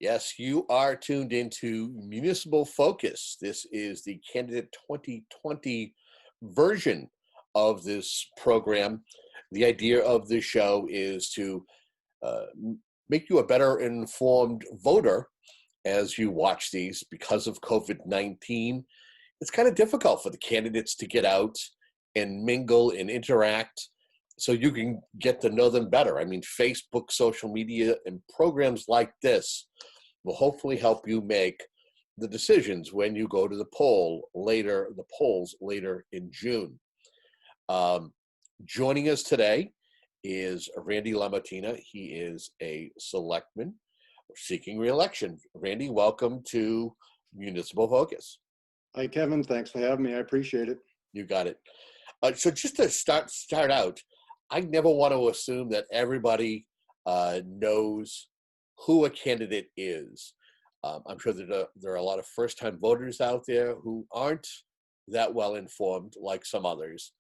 Yes, you are tuned into Municipal Focus. This is the Candidate 2020 version of this program. The idea of this show is to make you a better informed voter as you watch these. Because of COVID-19, it's kind of difficult for the candidates to get out and mingle and interact so you can get to know them better. I mean, Facebook, social media, and programs like this will hopefully help you make the decisions when you go to the polls later in June. Joining us today is Randy LaMattina. He is a selectman seeking re-election. Randy, welcome to Municipal Focus. Hi, Kevin. Thanks for having me. I appreciate it. You got it. So just to start out, I never want to assume that everybody knows who a candidate is. I'm sure that there are a lot of first-time voters out there who aren't that well informed like some others.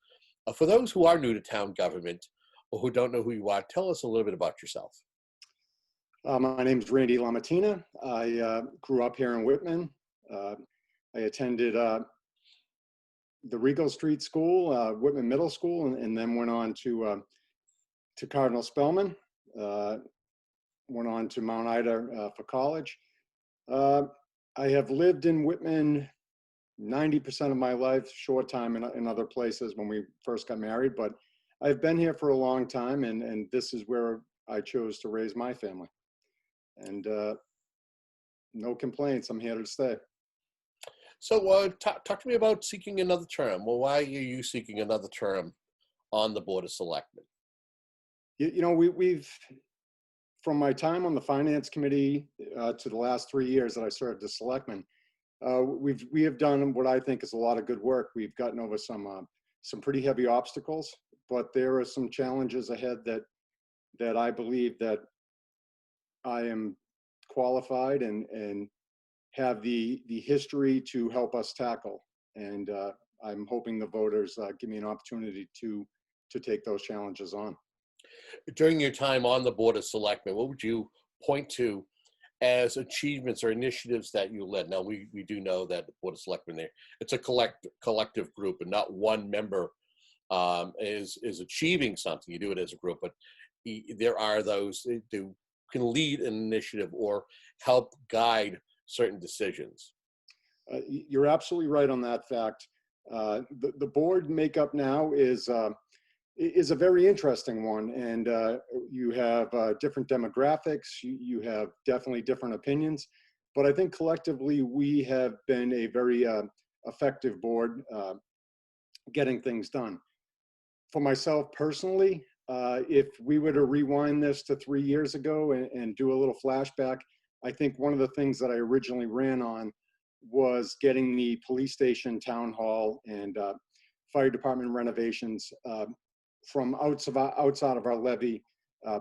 For those who are new to town government or who don't know who you are, tell us a little bit about yourself. My name is Randy LaMattina. I grew up here in Whitman. I attended the Regal Street School, Whitman Middle School, and then went on to Cardinal Spellman. Went on to Mount Ida for college. I have lived in Whitman 90% of my life, short time in other places when we first got married, but I've been here for a long time, and this is where I chose to raise my family. And no complaints, I'm here to stay. So talk to me about seeking another term. Well, why are you seeking another term on the Board of Selectmen? You know, we've from my time on the Finance Committee to the last 3 years that I served as selectman, we have done what I think is a lot of good work. We've gotten over some pretty heavy obstacles, but there are some challenges ahead that I believe that I am qualified and have the history to help us tackle. And I'm hoping the voters give me an opportunity to take those challenges on. During your time on the Board of Selectmen, what would you point to as achievements or initiatives that you led? Now, we do know that the Board of Selectmen it's a collective group, and not one member is achieving something. You do it as a group, but there are those who can lead an initiative or help guide certain decisions. You're absolutely right on that fact. The board makeup now is a very interesting one, and you have different demographics, you have definitely different opinions, but I think collectively we have been a very effective board getting things done. For myself personally, if we were to rewind this to 3 years ago and do a little flashback, I think one of the things that I originally ran on was getting the police station, town hall, and fire department renovations from outside of our levy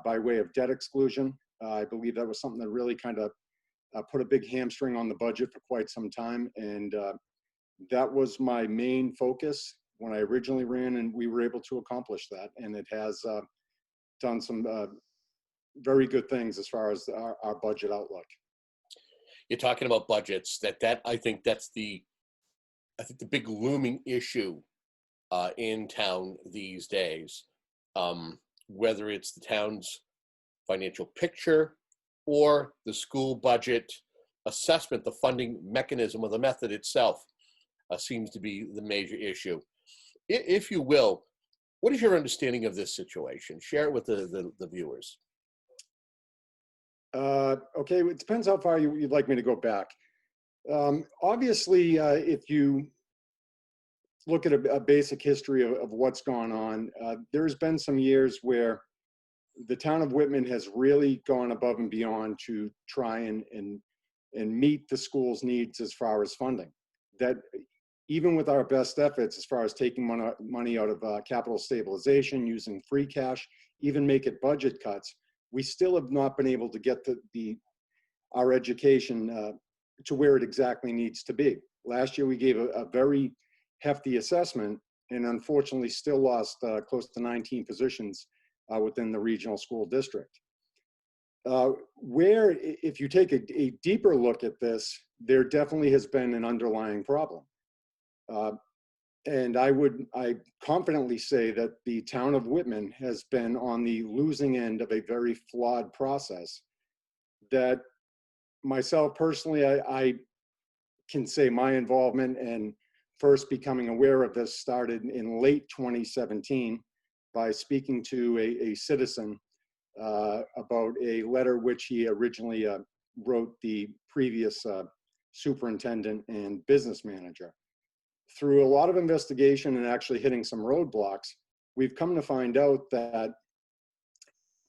by way of debt exclusion. I believe that was something that really kind of put a big hamstring on the budget for quite some time. And that was my main focus when I originally ran, and we were able to accomplish that. And it has done some very good things as far as our budget outlook. You're talking about budgets. I think that's the big looming issue in town these days, whether it's the town's financial picture or the school budget assessment. The funding mechanism or the method itself seems to be the major issue. If you will, what is your understanding of this situation? Share it with the viewers. Okay, it depends how far you'd like me to go back. Obviously, if you look at a basic history of what's gone on, there's been some years where the town of Whitman has really gone above and beyond to try and meet the school's needs as far as funding. That even with our best efforts, as far as taking money out of capital stabilization, using free cash, even make it budget cuts, we still have not been able to get our education to where it exactly needs to be. Last year, we gave a very hefty assessment and unfortunately still lost close to 19 positions within the regional school district. Where, if you take a deeper look at this, there definitely has been an underlying problem. Uh, and I confidently say that the town of Whitman has been on the losing end of a very flawed process that myself personally, I can say my involvement and first becoming aware of this started in late 2017 by speaking to a citizen about a letter which he originally wrote the previous superintendent and business manager. Through a lot of investigation and actually hitting some roadblocks, we've come to find out that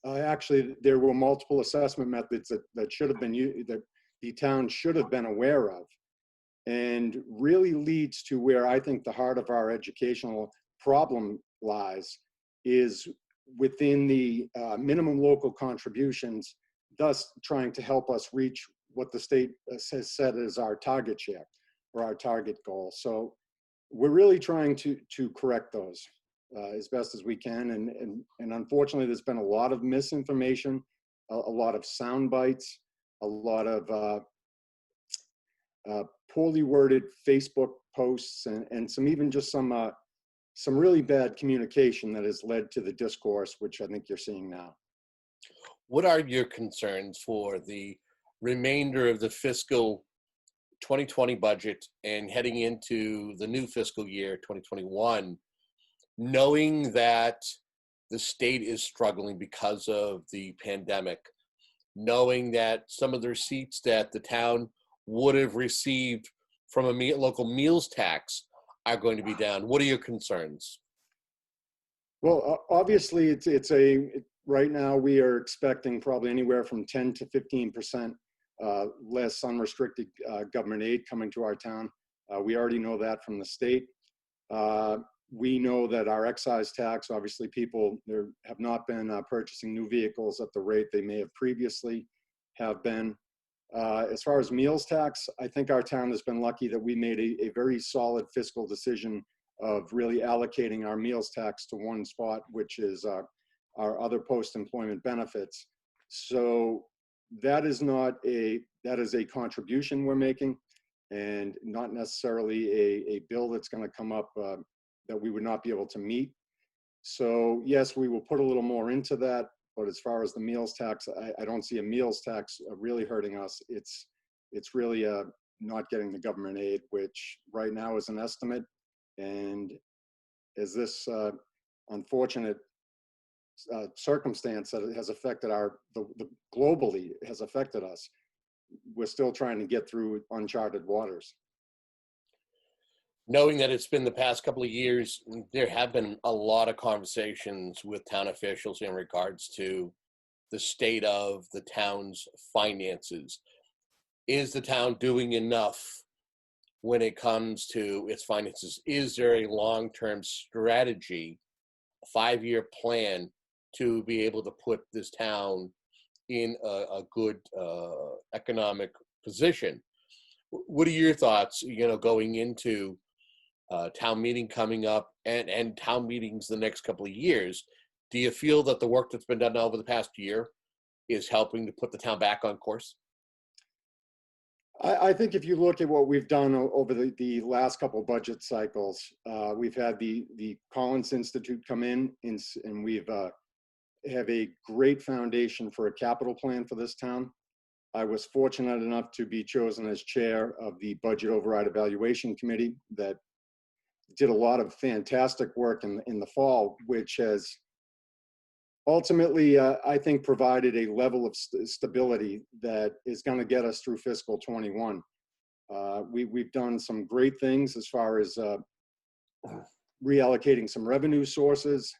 actually there were multiple assessment methods that should have been used, that the town should have been aware of, and really leads to where I think the heart of our educational problem lies, is within the minimum local contributions, thus trying to help us reach what the state has set as our target share or our target goal. So we're really trying to correct those as best as we can. And unfortunately, there's been a lot of misinformation, a lot of sound bites, a lot of poorly worded Facebook posts, and some even just some really bad communication that has led to the discourse, which I think you're seeing now. What are your concerns for the remainder of the fiscal 2020 budget and heading into the new fiscal year 2021, knowing that the state is struggling because of the pandemic, knowing that some of the receipts that the town would have received from a local meals tax are going to be down? What are your concerns? Well, obviously, right now we are expecting probably anywhere from 10 to 15% less unrestricted government aid coming to our town. We already know that from the state. We know that our excise tax, obviously people there have not been purchasing new vehicles at the rate they may have previously have been. As far as meals tax, I think our town has been lucky that we made a very solid fiscal decision of really allocating our meals tax to one spot, which is our other post-employment benefits. So that is a contribution we're making, and not necessarily a bill that's going to come up that we would not be able to meet. So yes, we will put a little more into that. But as far as the meals tax, I don't see a meals tax really hurting us. It's really not getting the government aid, which right now is an estimate. And as this unfortunate circumstance that has affected the globally has affected us, we're still trying to get through uncharted waters. Knowing that it's been the past couple of years, there have been a lot of conversations with town officials in regards to the state of the town's finances. Is the town doing enough when it comes to its finances? Is there a long-term strategy, a 5-year plan to be able to put this town in a good economic position? What are your thoughts, going into town meeting coming up and town meetings the next couple of years? Do you feel that the work that's been done over the past year is helping to put the town back on course? I think if you look at what we've done over the last couple of budget cycles, we've had the Collins Institute come in, and we've have a great foundation for a capital plan for this town. I was fortunate enough to be chosen as chair of the Budget Override Evaluation Committee that did a lot of fantastic work in the fall, which has ultimately, I think, provided a level of stability that is going to get us through fiscal 21. We've done some great things as far as reallocating some revenue sources,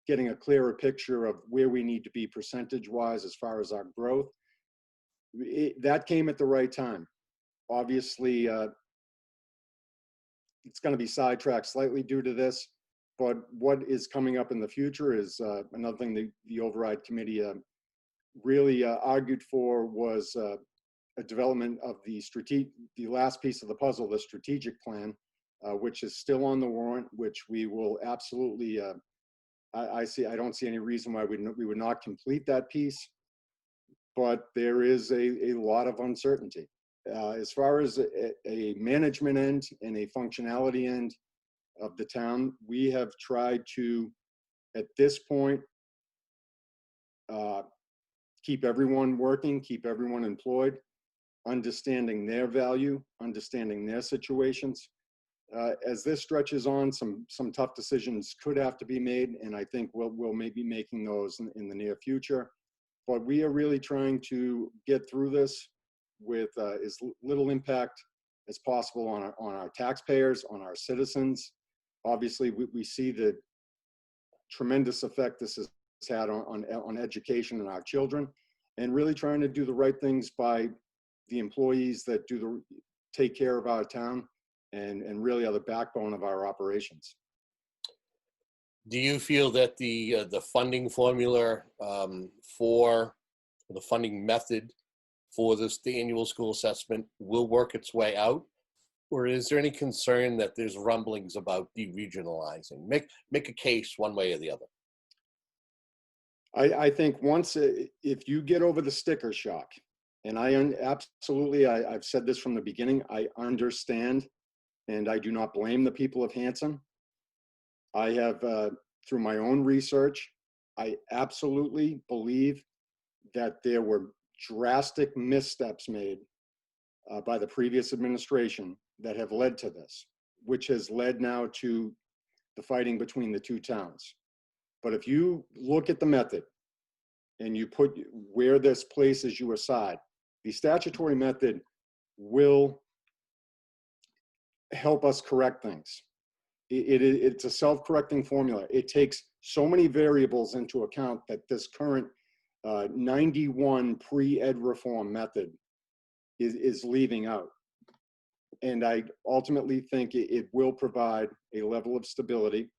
getting a clearer picture of where we need to be percentage-wise as far as our growth. That came at the right time. Obviously, it's going to be sidetracked slightly due to this, but what is coming up in the future is another thing the Override Committee really argued for was a development of the last piece of the puzzle, the strategic plan, which is still on the warrant, which we will absolutely, I don't see any reason why we would not complete that piece. but there is a lot of uncertainty. As far as a management end and a functionality end of the town, we have tried to, at this point, keep everyone working, keep everyone employed, understanding their value, understanding their situations. As this stretches on, some tough decisions could have to be made, and I think we'll maybe making those in the near future. But we are really trying to get through this with as little impact as possible on our taxpayers, on our citizens. Obviously, we see the tremendous effect this has had on education and our children, and really trying to do the right things by the employees that take care of our town and really are the backbone of our operations. Do you feel that the funding formula for the funding method for the annual school assessment will work its way out? Or is there any concern that there's rumblings about deregionalizing? Make a case one way or the other. I think once, if you get over the sticker shock, and absolutely, I've said this from the beginning, I understand, and I do not blame the people of Hanson. I have, through my own research, I absolutely believe that there were drastic missteps made by the previous administration that have led to this, which has led now to the fighting between the two towns. But if you look at the method and you put where this places you aside, the statutory method will help us correct things. It's a self-correcting formula. It takes so many variables into account that this current 91 pre-ed reform method is leaving out. And I ultimately think it will provide a level of stability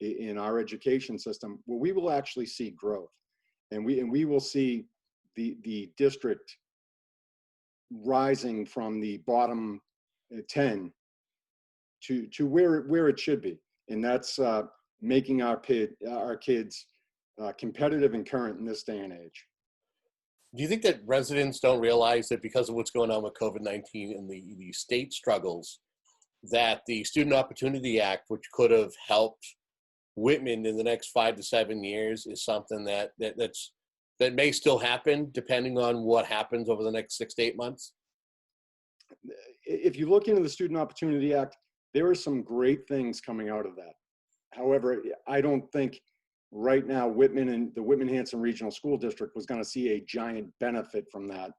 in our education system where we will actually see growth, and we will see the district rising from the bottom 10 to where it should be, and that's making our kids competitive and current in this day and age. Do you think that residents don't realize that because of what's going on with COVID-19 and the state struggles, that the Student Opportunity Act, which could have helped Whitman in the next 5 to 7 years, is something that may still happen depending on what happens over the next 6 to 8 months? If you look into the Student Opportunity Act, there are some great things coming out of that. However, I don't think right now Whitman and the Whitman-Hanson Regional School District was going to see a giant benefit from that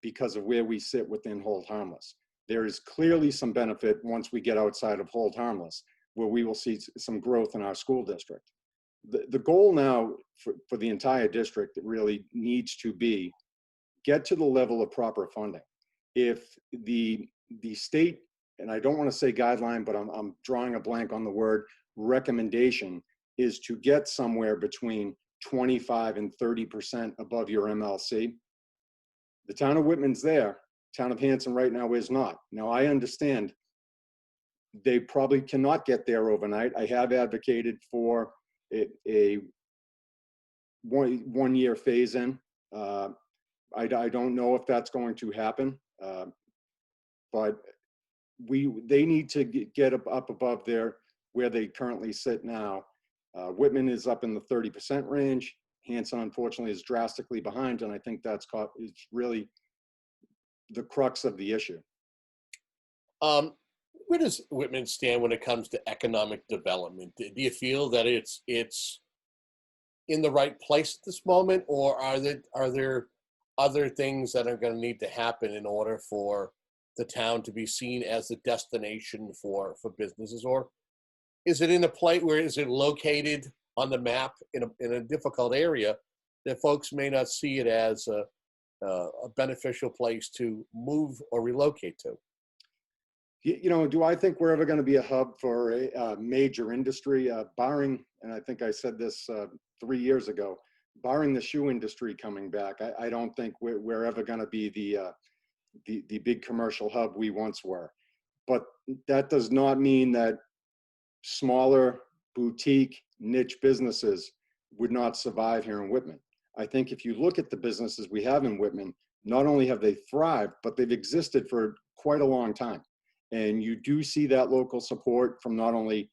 because of where we sit within hold harmless. There is clearly some benefit once we get outside of hold harmless, where we will see some growth in our school district. The goal now for the entire district really needs to be get to the level of proper funding. If the state, and I don't want to say guideline, but I'm drawing a blank on the word, recommendation is to get somewhere between 25 and 30% above your MLC. The town of Whitman's there. Town of Hanson right now is not. Now I understand they probably cannot get there overnight. I have advocated for a one-year phase-in. I don't know if that's going to happen, but they need to get up above where they currently sit now. Whitman is up in the 30% range. Hanson, unfortunately, is drastically behind, and I think it's really the crux of the issue. Where does Whitman stand when it comes to economic development? Do you feel that it's in the right place at this moment, or are there other things that are going to need to happen in order for the town to be seen as a destination for businesses? Or is it in a place where is it located on the map in a difficult area that folks may not see it as a beneficial place to move or relocate to? Do I think we're ever going to be a hub for a major industry, barring, and I think I said this 3 years ago, barring the shoe industry coming back, I don't think we're ever going to be the big commercial hub we once were. But that does not mean that smaller boutique niche businesses would not survive here in Whitman. I think if you look at the businesses we have in Whitman, not only have they thrived, but they've existed for quite a long time. And you do see that local support from not only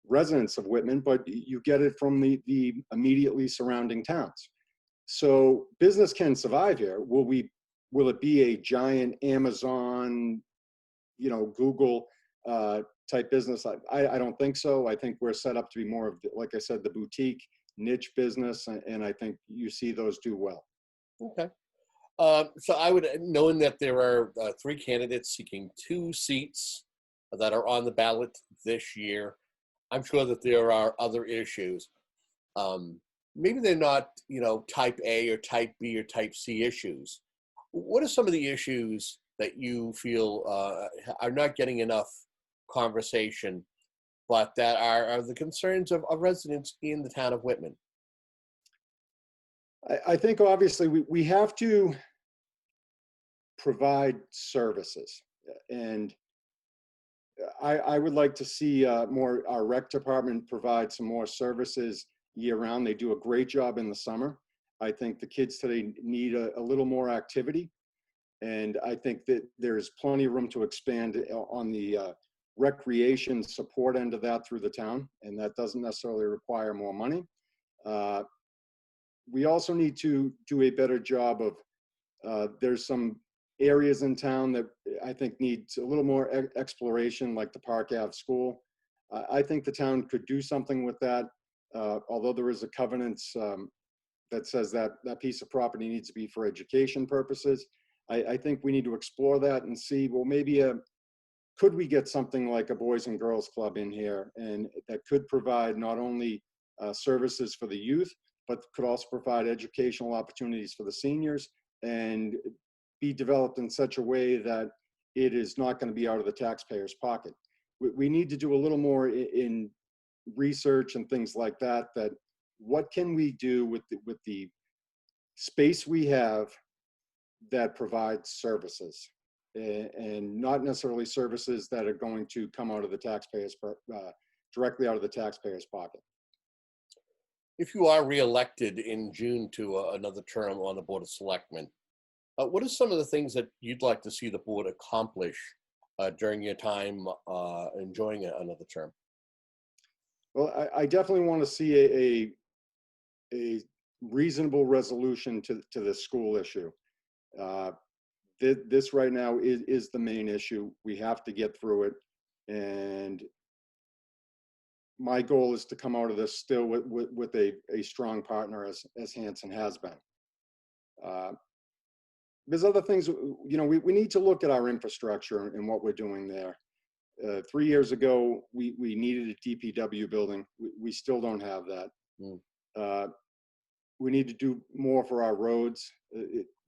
residents of Whitman, but you get it from the immediately surrounding towns. So business can survive here. Will it be a giant Amazon, Google type business? I don't think so. I think we're set up to be more of, like I said, the boutique niche business, and I think you see those do well. Okay. So I would, knowing that there are 3 candidates seeking 2 seats that are on the ballot this year, I'm sure that there are other issues. Maybe they're not, type A or type B or type C issues. What are some of the issues that you feel are not getting enough conversation, but that are the concerns of residents in the town of Whitman? I think obviously we have to provide services, and I would like to see more, our rec department provide some more services year round. They do a great job in the summer. I think the kids today need a little more activity. And I think that there's plenty of room to expand on the recreation support end of that through the town. And that doesn't necessarily require more money. We also need to do a better job of, there's some areas in town that I think needs a little more exploration, like the Park Ave School. I think the town could do something with that, although there is a covenant that says that that piece of property needs to be for education purposes. I think we need to explore that and see, well, maybe could we get something like a Boys and Girls Club in here, and that could provide not only services for the youth, but could also provide educational opportunities for the seniors, and be developed in such a way that it is not going to be out of the taxpayer's pocket. We need to do a little more in research and things like that, that what can we do with the space we have that provides services, and not necessarily services that are going to come out of the taxpayer's, directly out of the taxpayer's pocket. If you are reelected in June to another term on the Board of Selectmen, what are some of the things that you'd like to see the board accomplish during your time enjoying another term? Well, I definitely want to see a reasonable resolution to the school issue. This right now is the main issue. We have to get through it. And my goal is to come out of this still with a strong partner, as Hanson has been. There's other things, we need to look at our infrastructure and what we're doing there. 3 years ago, we needed a DPW building. We still don't have that. We need to do more for our roads.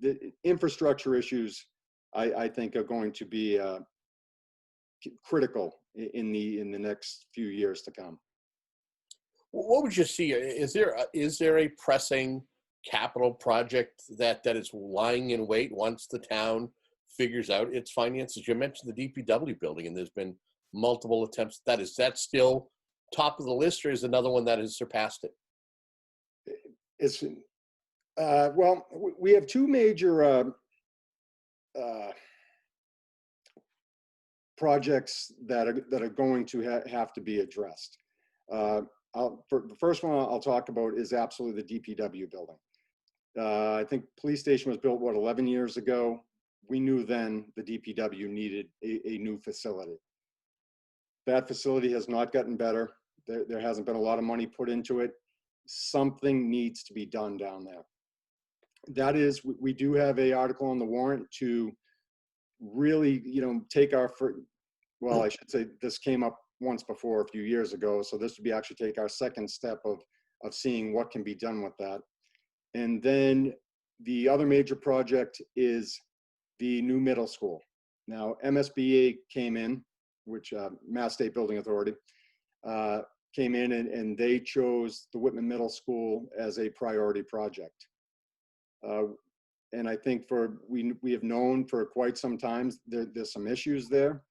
The infrastructure issues, I think, are going to be critical in the next few years to come. What would you see? Is there a pressing capital project that is lying in wait once the town figures out its finances? You mentioned the DPW building, and there's been multiple attempts. Is that still top of the list, or is another one that has surpassed it? It's well, we have 2 major projects that are going to have to be addressed. The first one I'll talk about is absolutely the DPW building. I think police station was built, 11 years ago. We knew then the DPW needed a new facility. That facility has not gotten better. There hasn't been a lot of money put into it. Something needs to be done down there. That is, we do have an article on the warrant to really, take our, well, I should say this came up once before a few years ago. So this would be actually take our second step of seeing what can be done with that. And then the other major project is the new middle school. Now, MSBA came in, which Mass State Building Authority, came in and they chose the Whitman Middle School as a priority project. And I think we have known for quite some time there's some issues there,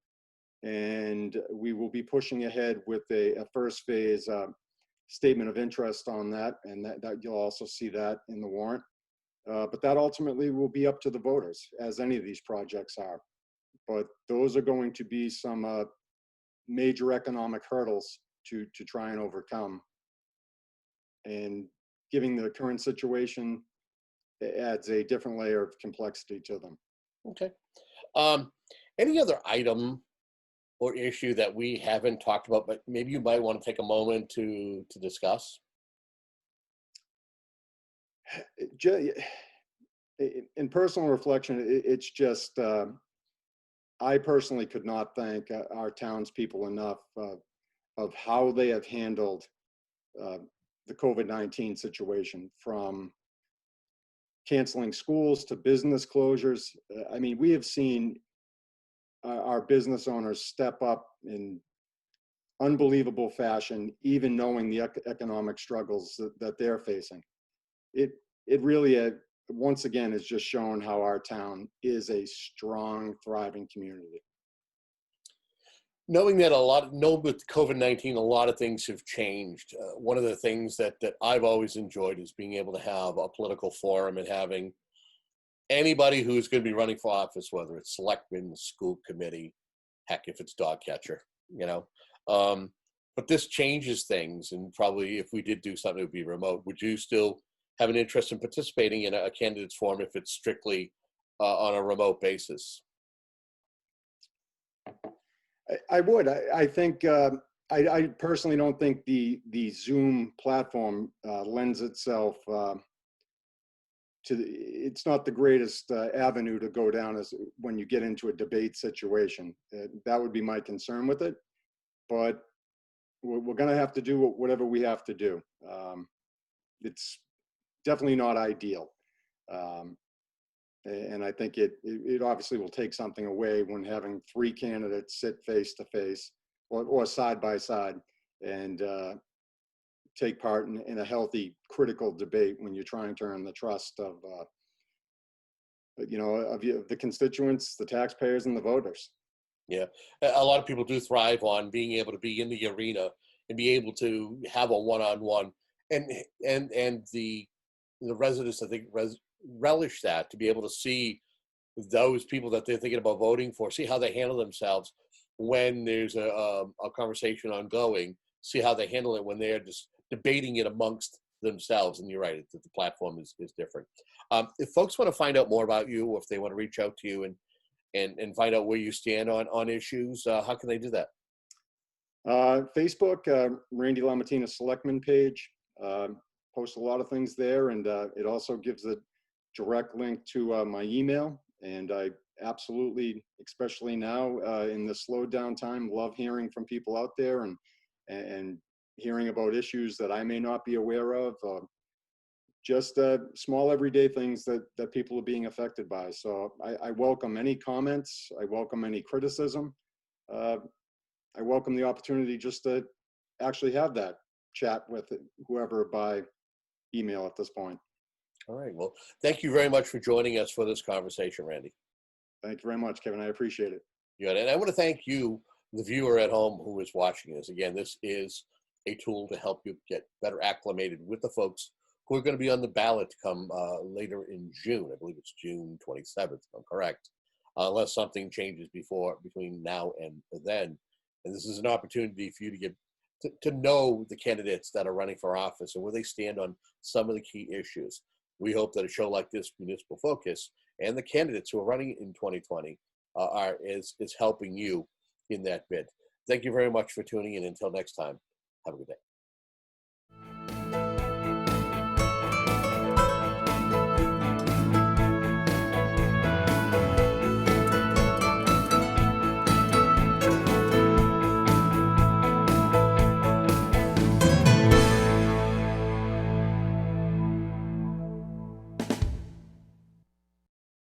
and we will be pushing ahead with a first phase statement of interest on that, and that you'll also see that in the warrant. but that ultimately will be up to the voters, as any of these projects are. But those are going to be some major economic hurdles to try and overcome. And given the current situation, it adds a different layer of complexity to them. Okay. Um, any other item or issue that we haven't talked about, but maybe you might want to take a moment to discuss? In personal reflection, it's just, I personally could not thank our townspeople enough of how they have handled uh, the COVID-19 situation, from canceling schools to business closures. I mean, we have seen our business owners step up in unbelievable fashion, even knowing the economic struggles that they're facing. It really, once again, has just shown how our town is a strong, thriving community. Knowing that with COVID-19, a lot of things have changed. One of the things that I've always enjoyed is being able to have a political forum and having anybody who's going to be running for office, whether it's selectmen, school committee, heck, if it's dog catcher, you know. But this changes things, and probably if we did do something, it would be remote. Would you still have an interest in participating in a candidate's forum if it's strictly on a remote basis? I would. I think, I personally don't think the Zoom platform lends itself it's not the greatest avenue to go down as when you get into a debate situation. That would be my concern with it. But we're going to have to do whatever we have to do. It's definitely not ideal. And I think it obviously will take something away when having three candidates sit face to face or side by side and take part in a healthy, critical debate when you're trying to earn the trust of the constituents, the taxpayers, and the voters. Yeah, a lot of people do thrive on being able to be in the arena and be able to have a one-on-one, and the residents, I think, relish that, to be able to see those people that they're thinking about voting for, see how they handle themselves when there's a conversation ongoing, see how they handle it when they're just debating it amongst themselves. And you're right, the platform is different. If folks want to find out more about you, or if they want to reach out to you and find out where you stand on issues, how can they do that? Facebook, Randy LaMattina Selectman page. Post a lot of things there, and it also gives a direct link to my email. And I absolutely, especially now in the slowed down time, love hearing from people out there and hearing about issues that I may not be aware of. Just small everyday things that people are being affected by. So I welcome any comments. I welcome any criticism. I welcome the opportunity just to actually have that chat with whoever by email at this point. All right. Well, thank you very much for joining us for this conversation, Randy. Thank you very much, Kevin. I appreciate it. Yeah, and I want to thank you, the viewer at home who is watching this. Again, this is a tool to help you get better acclimated with the folks who are going to be on the ballot to come later in June. I believe it's June 27th, if I'm correct, unless something changes between now and then. And this is an opportunity for you to get to know the candidates that are running for office and where they stand on some of the key issues. We hope that a show like this, Municipal Focus, and the candidates who are running in 2020 is helping you in that bid. Thank you very much for tuning in. Until next time, have a good day.